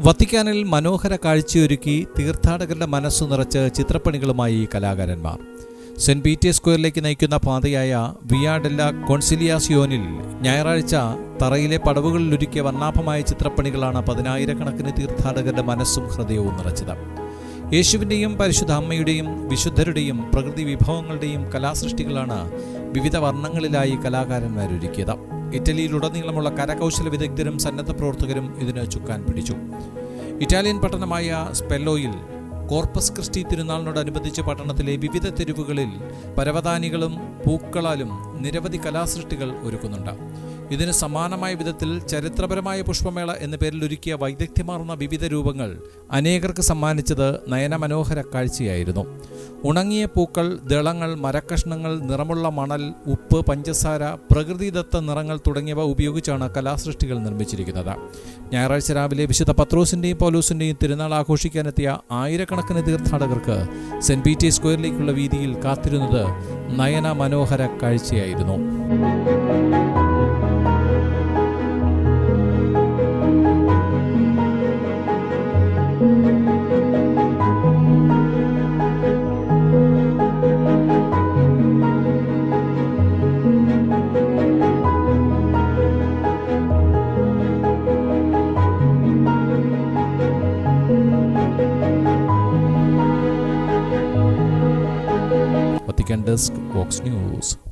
വത്തിക്കാനിൽ മനോഹര കാഴ്ചയൊരുക്കി തീർത്ഥാടകരുടെ മനസ്സു നിറച്ച് ചിത്രപ്പണികളുമായി കലാകാരന്മാർ. സെന്റ് പീറ്റേഴ്സ് സ്ക്വയറിലേക്ക് നയിക്കുന്ന പാതയായ വിയ ഡെല്ല കോൺസിലിയാസിയോനിൽ ഞായറാഴ്ച തറയിലെ പടവുകളിലൊരുക്കിയ വർണ്ണാഭമായ ചിത്രപ്പണികളാണ് പതിനായിരക്കണക്കിന് തീർത്ഥാടകരുടെ മനസ്സും ഹൃദയവും നിറച്ചത്. യേശുവിൻ്റെയും പരിശുദ്ധ അമ്മയുടെയും വിശുദ്ധരുടെയും പ്രകൃതി വിഭവങ്ങളുടെയും കലാസൃഷ്ടികളാണ് വിവിധ വർണ്ണങ്ങളിലായി കലാകാരന്മാരൊരുക്കിയത്. ഇറ്റലിയിലുടനീളമുള്ള കരകൗശല വിദഗ്ധരും സന്നദ്ധ പ്രവർത്തകരും ഇതിന് ചുക്കാൻ പിടിച്ചു. ഇറ്റാലിയൻ പട്ടണമായ സ്പെല്ലോയിൽ കോർപ്പസ് ക്രിസ്റ്റി തിരുനാളിനോടനുബന്ധിച്ച് പട്ടണത്തിലെ വിവിധ തെരുവുകളിൽ പരവതാനികളും പൂക്കളാലും നിരവധി കലാസൃഷ്ടികൾ ഒരുക്കുന്നുണ്ട്. ഇതിന് സമാനമായ വിധത്തിൽ ചരിത്രപരമായ പുഷ്പമേള എന്ന പേരിൽ ഒരുക്കിയ വൈദഗ്ധ്യമാർന്ന വിവിധ രൂപങ്ങൾ അനേകർക്ക് സമ്മാനിച്ചത് നയനമനോഹര കാഴ്ചയായിരുന്നു. ഉണങ്ങിയ പൂക്കൾ, ദളങ്ങൾ, മരക്കഷ്ണങ്ങൾ, നിറമുള്ള മണൽ, ഉപ്പ്, പഞ്ചസാര, പ്രകൃതിദത്ത നിറങ്ങൾ തുടങ്ങിയവ ഉപയോഗിച്ചാണ് കലാസൃഷ്ടികൾ നിർമ്മിച്ചിരിക്കുന്നത്. ഞായറാഴ്ച രാവിലെ വിശുദ്ധ പത്രോസിൻ്റെയും പൗലോസിൻ്റെയും തിരുനാൾ ആഘോഷിക്കാനെത്തിയ ആയിരക്കണക്കിന് തീർത്ഥാടകർക്ക് സെന്റ് പീറ്റേഴ്സ് സ്ക്വയറിലേക്കുള്ള വീതിയിൽ കാത്തിരുന്നത് നയന മനോഹര കാഴ്ചയായിരുന്നു. Vatican Desk, Vox News.